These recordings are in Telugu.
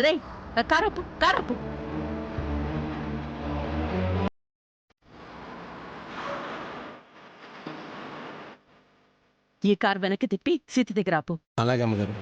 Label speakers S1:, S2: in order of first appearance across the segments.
S1: రే కారపు కారపు ఈ కార్ వెనక్కి తిప్పి సీత దగ్గర ఆపు.
S2: అలాగే అమ్మగారు.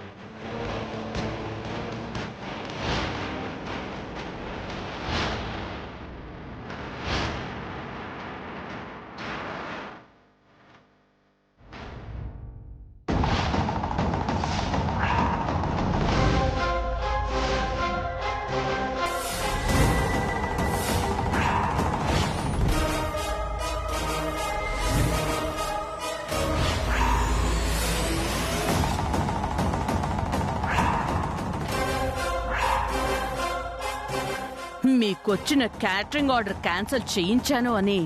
S1: మీకొచ్చిన క్యాటరింగ్ ఆర్డర్ క్యాన్సిల్ చేయించాను అని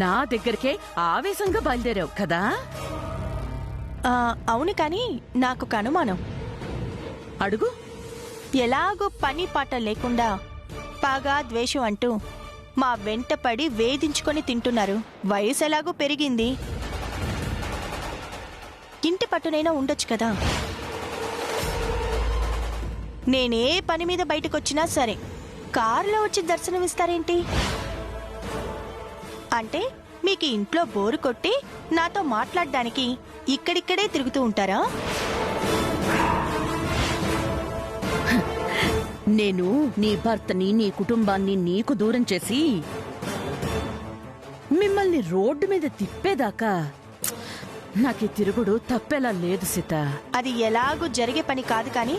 S1: నా దగ్గరికే ఆవేశంగా బయలుదేరావు కదా?
S3: అవును, కానీ నాకు ఒక అనుమానం.
S1: అడుగు.
S3: ఎలాగో పని పాట లేకుండా పగ ద్వేషం అంటూ మా వెంట పడి వేధించుకొని తింటున్నారు. వయసు ఎలాగో పెరిగింది, ఇంటి పట్టునైనా ఉండొచ్చు కదా. నేనే పని మీద బయటకొచ్చినా సరే కారులో వచ్చి దర్శనమిస్తారేంటి? అంటే మీకు ఇంట్లో బోరు కొట్టి నాతో మాట్లాడడానికి ఇక్కడిక్కడే తిరుగుతూ ఉంటారా?
S1: నేను నీ భర్తని నీ కుటుంబాన్ని నీకు దూరం చేసి మిమ్మల్ని రోడ్డు మీద తిప్పేదాకా నాకు తిరుగుడు తప్పేలా లేదు సీత.
S3: అది ఎలాగూ జరిగే పని కాదు, కానీ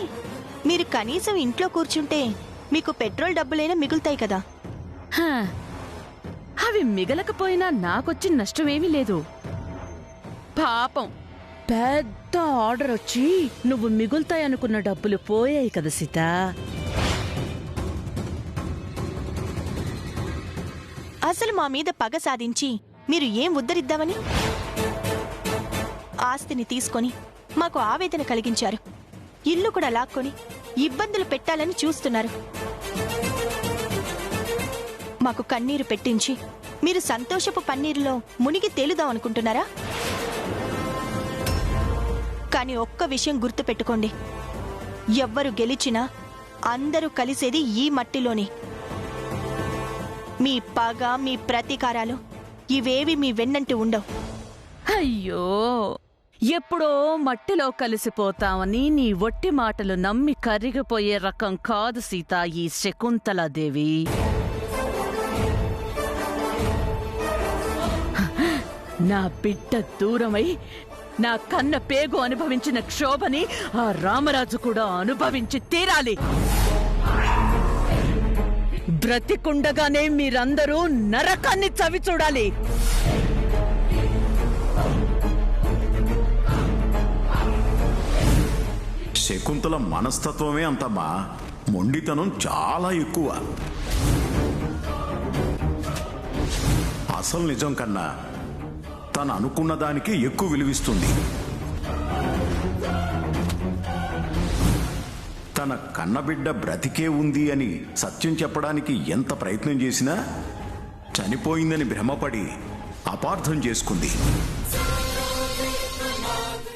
S3: మీరు కనీసం ఇంట్లో కూర్చుంటే మీకు పెట్రోల్ డబ్బులైనా మిగులుతాయి కదా.
S1: హ, అవి మిగలకపోయినా నాకొచ్చిన నష్టమేమీ లేదు. పాపం పెద్ద ఆర్డర్ వచ్చి నువ్వు మిగులుతాయనుకున్న డబ్బులు పోయాయి కదా సీత.
S3: అసలు మా మీద పగ సాధించి మీరు ఏం ఉద్ధరిద్దామని ఆస్తిని తీసుకొని మాకు ఆవేదన కలిగించారు. ఇల్లు కూడా లాక్కొని ఇబ్బందులు పెట్టాలని చూస్తున్నారు. మాకు కన్నీరు పెట్టించి మీరు సంతోషపు పన్నీరులో మునిగి తేలుదాం అనుకుంటున్నారా? కానీ ఒక్క విషయం గుర్తుపెట్టుకోండి, ఎవ్వరు గెలిచినా అందరూ కలిసేది ఈ మట్టిలోనే. మీ పగ, మీ ప్రతీకారాలు ఇవేవి మీ వెన్నంటి ఉండవు.
S1: అయ్యో, ఎప్పుడో మట్టిలో కలిసిపోతామని నీ ఒట్టి మాటలు నమ్మి కరిగిపోయే రకం కాదు సీత ఈ శకుంతలాదేవి. నా బిడ్డ దూరమై నా కన్న పేగు అనుభవించిన క్షోభని ఆ రామరాజు కూడా అనుభవించి తీరాలి. బ్రతికుండగానే మీరందరూ నరకాన్ని చవి చూడాలి.
S4: శకుంతల మనస్తత్వమే అంతమ్మా. మొండితనం చాలా ఎక్కువ. అసలు నిజం కన్నా తను అనుకున్న దానికి ఎక్కువ విలువిస్తుంది. తన కన్నబిడ్డ బ్రతికే ఉంది అని సత్యం చెప్పడానికి ఎంత ప్రయత్నం చేసినా చనిపోయిందని భ్రమపడి అపార్థం చేసుకుంది.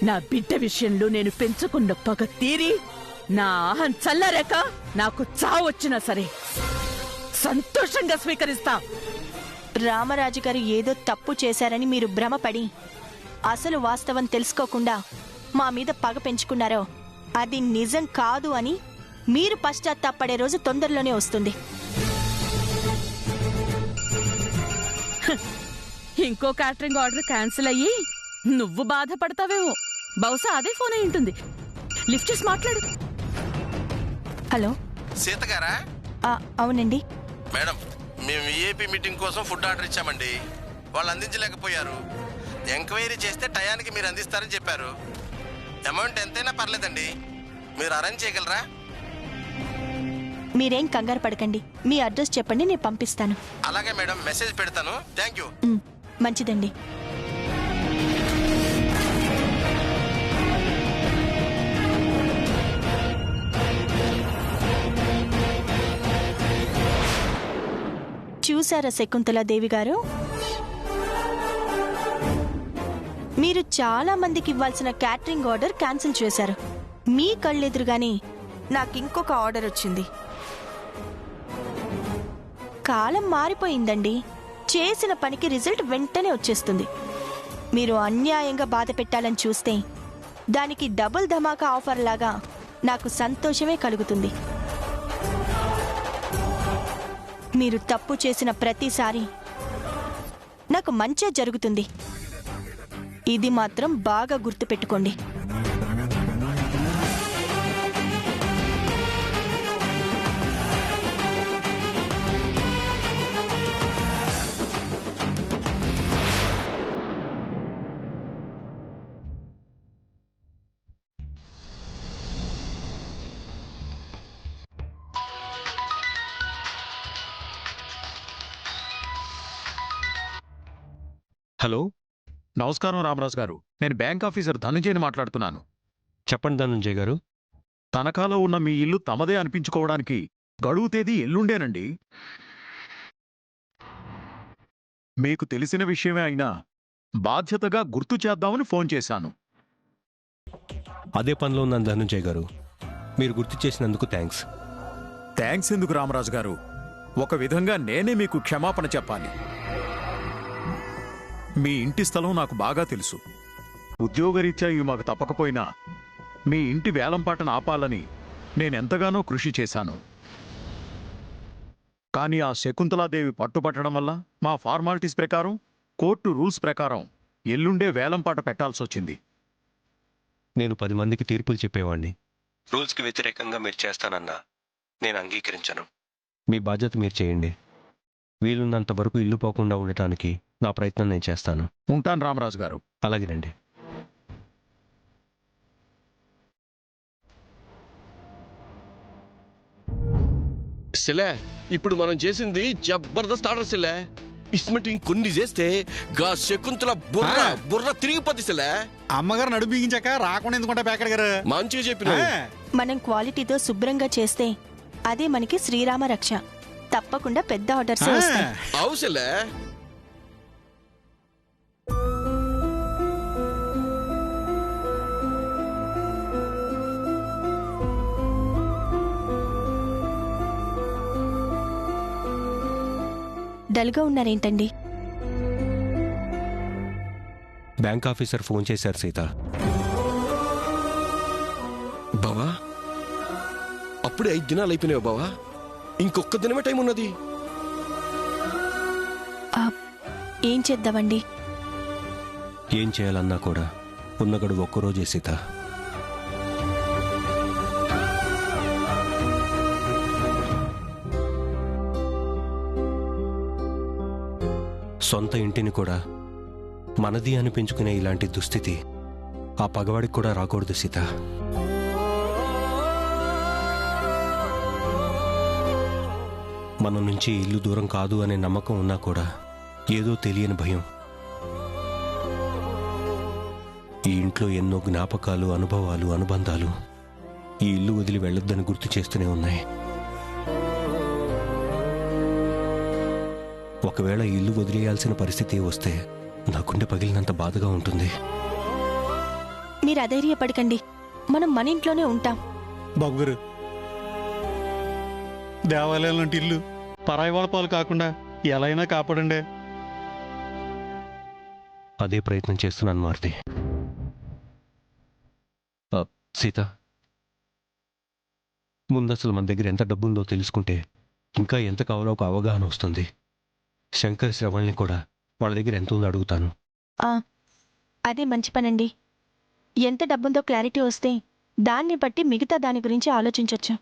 S1: నా బిడ్డ విషయంలో నేను పెంచుకున్న పగ తీరి నా ఆహం చల్లారాక నాకు చావొచ్చినా సరే సంతోషంగా స్వీకరిస్తా.
S3: రామరాజు గారు ఏదో తప్పు చేశారని మీరు భ్రమపడి అసలు వాస్తవం తెలుసుకోకుండా మా మీద పగ పెంచుకున్నారో అది నిజం కాదు అని మీరు పశ్చాత్తాపడే రోజు తొందరలోనే వస్తుంది.
S1: ఇంకో క్యాటరింగ్ ఆర్డర్ క్యాన్సిల్ అయ్యి నువ్వు బాధపడతావేమో. బహుశా అదే ఫోన్ అయి ఉంటుంది. లిఫ్ట్ చేసి మాట్లాడు.
S3: హలో,
S2: సీత గారా?
S3: అవునండి
S2: మేడం, మేము విఐపి మీటింగ్ కోసం ఫుడ్ ఆర్డర్ ఇచ్చామండి. వాళ్ళు అందించలేకపోయారు. ఎంక్వైరీ చేస్తే టయానికి మీరు అందిస్తారని చెప్పారు. అమౌంట్ ఎంతైనా పర్లేదండి, మీరు అరేంజ్ చేయగలరా?
S3: మీరేం కంగారు పడకండి, మీ అడ్రస్ చెప్పండి, నేను పంపిస్తాను.
S2: అలాగే మేడం, మెసేజ్ పెడతాను. Thank you.
S3: మంచిదండి. చూసారా శకుంతలాదేవి గారు, మీరు చాలా మందికి ఇవ్వాల్సిన క్యాటరింగ్ ఆర్డర్ క్యాన్సిల్ చేశారు. మీ కళ్ళెదురుగానే నాకింకొక ఆర్డర్ వచ్చింది. కాలం మారిపోయిందండి. చేసిన పనికి రిజల్ట్ వెంటనే వచ్చేస్తుంది. మీరు అన్యాయంగా బాధ పెట్టాలని చూస్తే దానికి డబుల్ ధమాకా ఆఫర్ లాగా నాకు సంతోషమే కలుగుతుంది. మీరు తప్పు చేసిన ప్రతిసారి నాకు మంచే జరుగుతుంది. ఇది మాత్రం బాగా గుర్తుపెట్టుకోండి.
S5: హలో,
S6: నమస్కారం రామరాజు గారు. నేను బ్యాంక్ ఆఫీసర్ ధనంజయని మాట్లాడుతున్నాను.
S5: చెప్పండి ధనంజయ్ గారు.
S6: తనఖాలో ఉన్న మీ ఇల్లు తమదే అనిపించుకోవడానికి గడువు తేదీ ఎల్లుండేనండి. మీకు తెలిసిన విషయమే అయినా బాధ్యతగా గుర్తు చేద్దామని ఫోన్ చేశాను.
S5: అదే పనిలో ఉన్నాను ధనంజయ్ గారు. మీరు గుర్తు చేసినందుకు థ్యాంక్స్.
S6: థ్యాంక్స్ ఎందుకు రామరాజు గారు? ఒక విధంగా నేనే మీకు క్షమాపణ చెప్పాలి. మీ ఇంటి స్థలం నాకు బాగా తెలుసు. ఉద్యోగరీత్యా ఇవి మాకు తప్పకపోయినా మీ ఇంటి వేలంపాటను ఆపాలని నేనెంతగానో కృషి చేశాను. కానీ ఆ శకుంతలాదేవి పట్టుపట్టడం వల్ల మా ఫార్మాలిటీస్ ప్రకారం, కోర్టు రూల్స్ ప్రకారం ఎల్లుండే వేలంపాట పెట్టాల్సొచ్చింది.
S5: నేను 10 మందికి తీర్పులు చెప్పేవాడిని. రూల్స్కి వ్యతిరేకంగా మీరు చేస్తానన్నా నేను అంగీకరించను. మీ బాధ్యత మీరు చేయండి. వీలున్నంత వరకు ఇల్లు పోకుండా ఉండటానికి నా ప్రయత్నం నేను చేస్తాను.
S6: ఉంటాను రామరాజు గారు.
S5: అలాగేనండి.
S7: సిలే, ఇప్పుడు మనం చేసింది జబర్దస్త్ ఆర్డర్ సిలే. ఇస్మటి ఇంకొన్ని చేస్తే గా శకుంతల బుర్ర తిరిగిపోద్ది సిలే.
S8: అమ్మగారు నడుపు బిగించాక రాకుండా ఎందుకుంటా ప్యాకెట్ గారు
S7: మంచిగా చెప్పిన.
S3: మనం క్వాలిటీతో శుభ్రంగా చేస్తే అదే మనకి శ్రీరామ రక్ష. తప్పకుండా పెద్ద ఆర్డర్సే వస్తాయి.
S7: అవు సిలే.
S3: డల్గా ఉన్నారేంటండి?
S5: బ్యాంక్ ఆఫీసర్ ఫోన్ చేశారు సీత.
S7: బావా, అప్పుడే 5 దినాలు అయిపోయినావు బావా. ఇంకొక దినమే టైం ఉన్నది.
S3: ఏం చేద్దామండి?
S5: ఏం చేయాలన్నా కూడా ఉన్న గడువు ఒక్కరోజే సీత. సొంత ఇంటిని కూడా మనది అనిపించుకునే ఇలాంటి దుస్థితి ఆ పగవాడికి కూడా రాకూడదు సీత. మన నుంచి ఇల్లు దూరం కాదు అనే నమ్మకం ఉన్నా కూడా ఏదో తెలియని భయం. ఈ ఇంట్లో ఎన్నో జ్ఞాపకాలు, అనుభవాలు, అనుబంధాలు ఈ ఇల్లు వదిలి వెళ్ళొద్దని గుర్తు చేస్తూనే ఉన్నాయి. ఒకవేళ ఇల్లు వదిలేయాల్సిన పరిస్థితి వస్తే నా గుండె పగిలినంత బాధగా ఉంటుంది.
S3: మీరు అధైర్యపడకండి, మనం మన ఇంట్లోనే ఉంటాం.
S8: బాబు గారు, దేవాలయం లాంటి ఇల్లు పరాయి వాళ్ళ పాలు కాకుండా ఎలా అయినా కాపాడండి.
S5: అదే ప్రయత్నం చేస్తున్నాను మారుతి. సీత, ముందు అసలు మన దగ్గర ఎంత డబ్బుందో తెలుసుకుంటే ఇంకా ఎంత కావాలో ఒక అవగాహన వస్తుంది. శంకర్, శ్రవణ్ని కూడా వాళ్ళ దగ్గర ఎంత ఉందో అడుగుతాను.
S3: అదే మంచి పనండి. ఎంత డబ్బుందో క్లారిటీ వస్తే దాన్ని బట్టి మిగతా దాని గురించి ఆలోచించవచ్చు.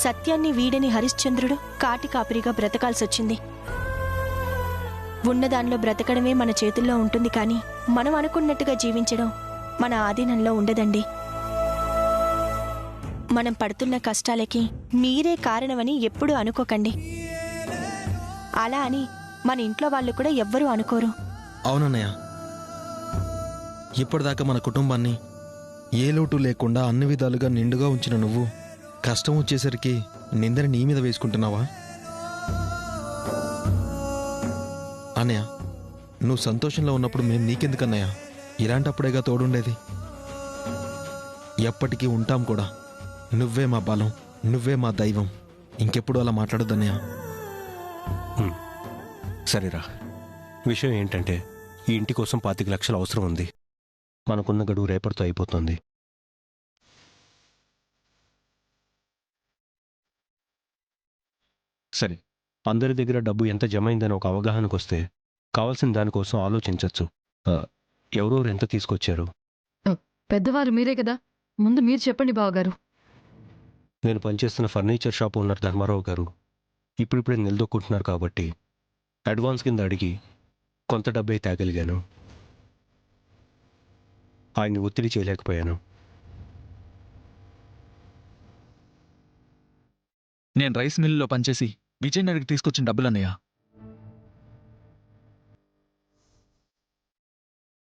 S3: సత్యాన్ని వీడని హరిశ్చంద్రుడు కాటి కాపరిగా బ్రతకాల్సొచ్చింది. ఉన్నదానిలో బ్రతకడమే మన చేతుల్లో ఉంటుంది, కానీ మనం అనుకున్నట్టుగా జీవించడం మన ఆధీనంలో ఉండదండి. మనం పడుతున్న కష్టాలకి మీరే కారణమని ఎప్పుడూ అనుకోకండి. అలా అని మన ఇంట్లో వాళ్ళు కూడా ఎవ్వరూ అనుకోరు.
S9: అవునన్నయ్య, ఇప్పటిదాకా మన కుటుంబాన్ని ఏ లోటు లేకుండా అన్ని విధాలుగా నిండుగా ఉంచిన నువ్వు కష్టం వచ్చేసరికి నిందని నీ మీద వేసుకుంటున్నావా? అన్నయ్య, నువ్వు సంతోషంలో ఉన్నప్పుడు మేము నీకెందుకన్నయ్య? ఇలాంటప్పుడేగా తోడుండేది. ఎప్పటికీ ఉంటాం కూడా. నువ్వే మా బలం, నువ్వే మా దైవం. ఇంకెప్పుడు అలా మాట్లాడొద్దన్నయ్య.
S5: సరేరా, విషయం ఏంటంటే ఈ ఇంటి కోసం 25 లక్షలు అవసరం ఉంది. మనకున్న గడువు రేపటితో అయిపోతుంది. సరే, అందరి దగ్గర డబ్బు ఎంత జమ అయిందని ఒక అవగాహనకు వస్తే కావాల్సిన దానికోసం ఆలోచించవచ్చు. ఎవరెవరు ఎంత తీసుకొచ్చారు?
S10: పెద్దవారు మీరే కదా, ముందు మీరు చెప్పండి బావగారు.
S5: నేను పనిచేస్తున్న ఫర్నిచర్ షాప్ ఓనర్ ధర్మారావు గారు ఇప్పుడిప్పుడే నిలదొక్కుంటున్నారు కాబట్టి అడ్వాన్స్ కింద అడిగి కొంత డబ్బే తేగలిగాను. ఆయన్ని ఒత్తిడి చేయలేకపోయాను.
S11: నేను రైస్ మిల్లులో పనిచేసి విజయనగర్కి తీసుకొచ్చిన డబ్బులన్నయ్య.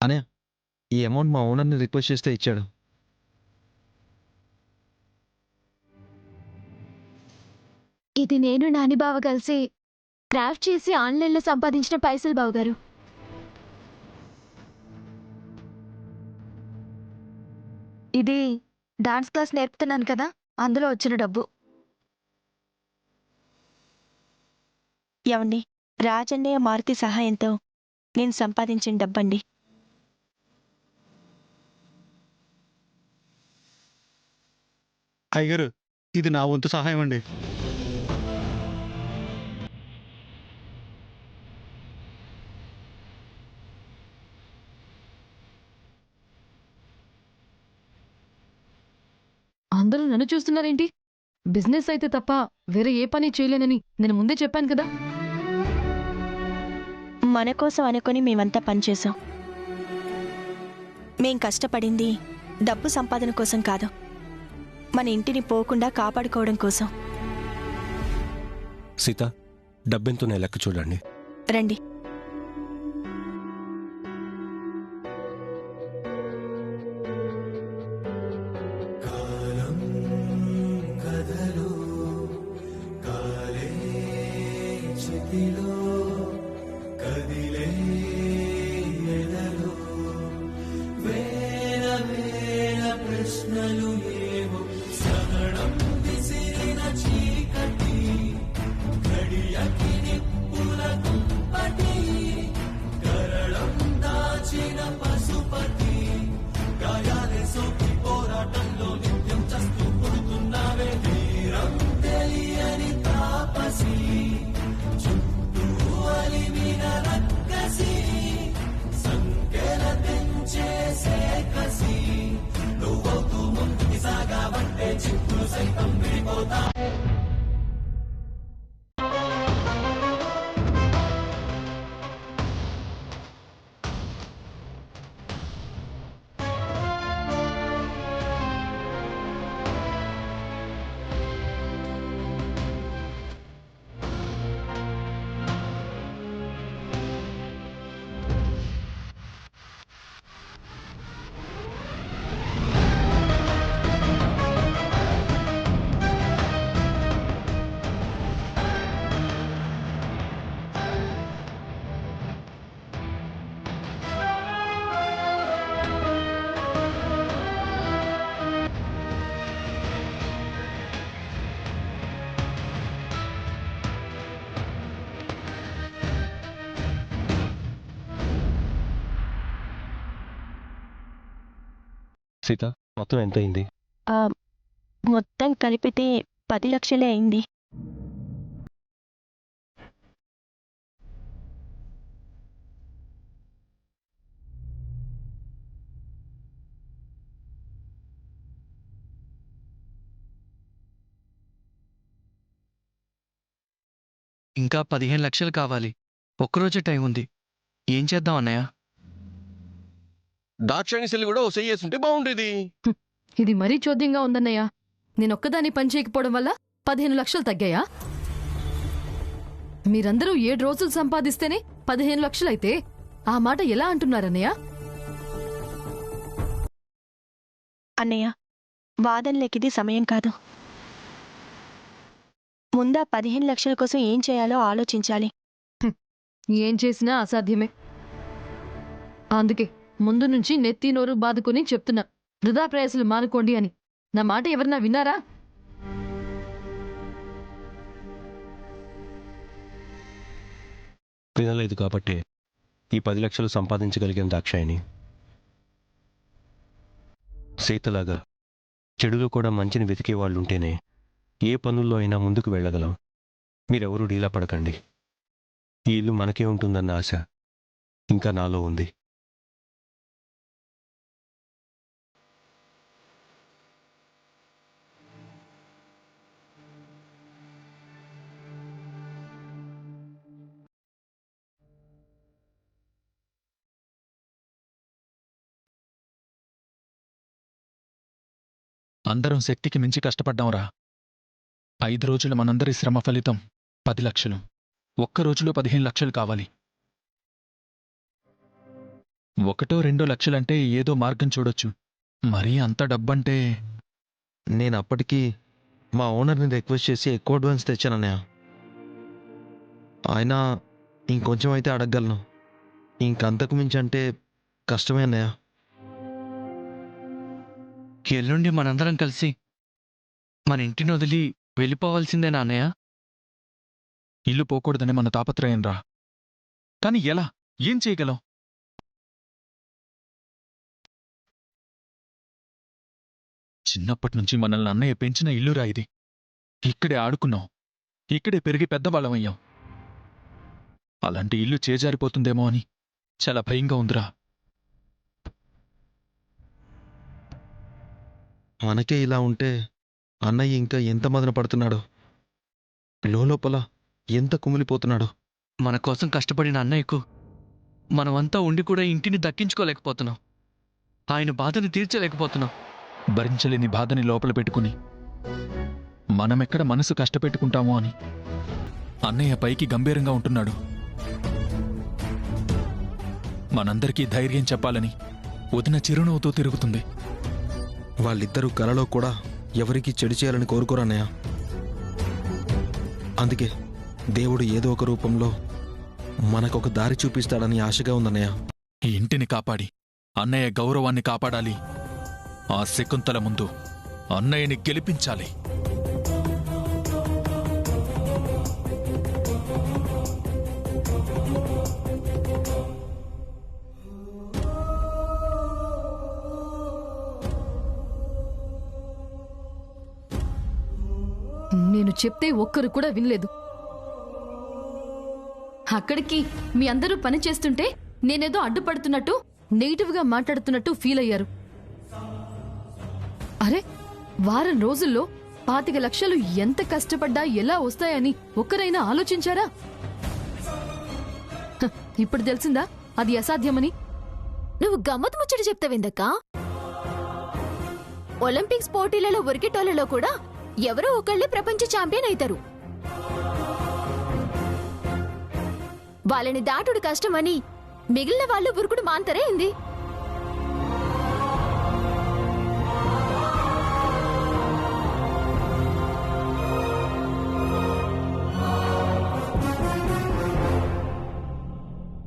S9: అన్నయ్య, ఈ అమౌంట్ మా ఓనర్ని రిక్వెస్ట్ చేస్తే ఇచ్చాడు.
S12: ఇది నేను నాని బావ కలిసి క్రాఫ్ట్ చేసి ఆన్లైన్లో సంపాదించిన పైసలు బావగారు. ఇది డాన్స్ క్లాస్ నేర్పుతున్నాను కదా, అందులో వచ్చిన డబ్బు.
S3: ఏమండి, రాజన్నయ్య మారుతి సహాయంతో నేను సంపాదించిన డబ్బండి.
S8: అయ్యగారు, ఇది నా వంతు సహాయం అండి.
S10: అందరూ నన్ను చూస్తున్నారేంటి? బిజినెస్ అయితే తప్ప వేరే ఏ పని చేయలేనని నేను ముందే చెప్పాను కదా.
S3: మన కోసం అనుకొని మేమంతా పనిచేశాం. మేం కష్టపడింది డబ్బు సంపాదన కోసం కాదు, మన ఇంటిని పోకుండా కాపాడుకోవడం కోసం.
S5: సీత, డబ్బెంతో నేను లెక్క చూడండి.
S3: రండి.
S5: సీత, మొత్తం ఎంత అయింది?
S3: మొత్తం కలిపితే 10 లక్షలే అయింది.
S11: ఇంకా 15 లక్షలు కావాలి. ఒక్కరోజే టైం ఉంది. ఏం చేద్దాం అన్నయ్య?
S7: దాక్షాయణి సెల్ కూడా ఓ చెయ్యేస్తుంటే బాగుండేది.
S10: ఇది మరీ చోద్యంగా ఉందన్నయ్య. నేనొక్కదాన్ని పని చేయకపోవడం వల్ల 15 లక్షలు తగ్గాయా? మీరందరూ 7 రోజులు సంపాదిస్తేనే 15 లక్షలైతే ఆ మాట ఎలా అంటున్నారన్నయ్య?
S3: అన్నయ్య, వాదనలకిది సమయం కాదు. ముందా 15 లక్షల కోసం ఏం చేయాలో ఆలోచించాలి.
S10: ఏం చేసినా అసాధ్యమే. అందుకే ముందు నుంచి నెత్తి నోరు బాదుకుని చెప్తున్నా, వృధా ప్రయాసాలు మానుకోండి అని. నా మాట ఎవరన్నా విన్నారా?
S5: వినలేదు కాబట్టి ఈ 10 లక్షలు సంపాదించగలిగిన దాక్షాయిని సీతలాగా చెడులో కూడా మంచిని వెతికే వాళ్ళు ఉంటేనే ఏ పనుల్లో అయినా ముందుకు వెళ్ళగలం. మీరెవరూ డీలా పడకండి. ఈ ఇల్లు మనకే ఉంటుందన్న ఆశ ఇంకా నాలో ఉంది.
S11: అందరం శక్తికి మించి కష్టపడ్డాంరా. 5 రోజుల మనందరి శ్రమ ఫలితం 10 లక్షలు. ఒక్క రోజులో 15 లక్షలు కావాలి. 1-2 లక్షలంటే ఏదో మార్గం చూడొచ్చు. మరీ అంత డబ్బంటే
S9: నేను అప్పటికీ మా ఓనర్ని రిక్వెస్ట్ చేసి ఎక్కువ అడ్వాన్స్ తెచ్చానన్నయ్య. ఆయన ఇంకొంచెం అయితే అడగగలను. ఇంకంతకు మించి అంటే కష్టమే అన్నయ్య.
S11: ఎల్లుండి మనందరం కలిసి మన ఇంటిని వదిలి వెళ్ళిపోవాల్సిందేనా అన్నయ్య? ఇల్లు పోకూడదని మన తాపత్రయం రా. కాని ఎలా? ఏం చేయగలం? చిన్నప్పటినుంచి మనల్ని అన్నయ్య పెంచిన ఇల్లురా ఇది. ఇక్కడే ఆడుకున్నాం, ఇక్కడే పెరిగి పెద్దవాళ్ళమయ్యాం. అలాంటి ఇల్లు చేజారిపోతుందేమో అని చాలా భయంగా ఉందిరా.
S9: మనకే ఇలా ఉంటే అన్నయ్య ఇంకా ఎంత మదన పడుతున్నాడో, లోపల ఎంత కుమిలిపోతున్నాడో.
S11: మన కోసం కష్టపడిన అన్నయ్యకు మనమంతా ఉండి కూడా ఇంటిని దక్కించుకోలేకపోతున్నాం. ఆయన బాధని తీర్చలేకపోతున్నాం. భరించలేని బాధని లోపల పెట్టుకుని మనమెక్కడ మనసు కష్టపెట్టుకుంటామో అని అన్నయ్య పైకి గంభీరంగా ఉంటున్నాడు. మనందరికీ ధైర్యం చెప్పాలని వదిన చిరునవ్వుతో తిరుగుతుంది.
S9: వాళ్ళిద్దరూ కలలో కూడా ఎవరికీ చెడు చేయాలని కోరుకోరన్నయ్య. అందుకే దేవుడు ఏదో ఒక రూపంలో మనకొక దారి చూపిస్తాడని ఆశగా ఉందన్నయ్య.
S11: ఈ ఇంటిని కాపాడి అన్నయ్య గౌరవాన్ని కాపాడాలి. ఆ శకుంతల ముందు అన్నయ్యని గెలిపించాలి.
S10: నేను చెప్తే ఒక్కరు కూడా వినలేదు. అక్కడికి మీ అందరూ పని చేస్తుంటే నేనేదో అడ్డుపడుతున్నట్టు, నెగిటివ్గా మాట్లాడుతున్నట్టు ఫీల్ అయ్యారు. అరే, వారం రోజుల్లో 25 లక్షలు ఎంత కష్టపడ్డా ఎలా వస్తాయని ఒక్కరైనా ఆలోచించారా? ఇప్పుడు తెలిసిందా అది అసాధ్యమని?
S12: నువ్వు గమ్మత్ ముచ్చట చెప్తావేందక్కా? ఒలింపిక్స్ పోటీలలో ఉరికేటోళ్లలో కూడా ఎవరో ఒకళ్ళే ప్రపంచ ఛాంపియన్ అవుతారు. వాళ్ళని దాటుడు కష్టమని మిగిలిన వాళ్ళు ఉరుకుడు మాంతరే ఏంది?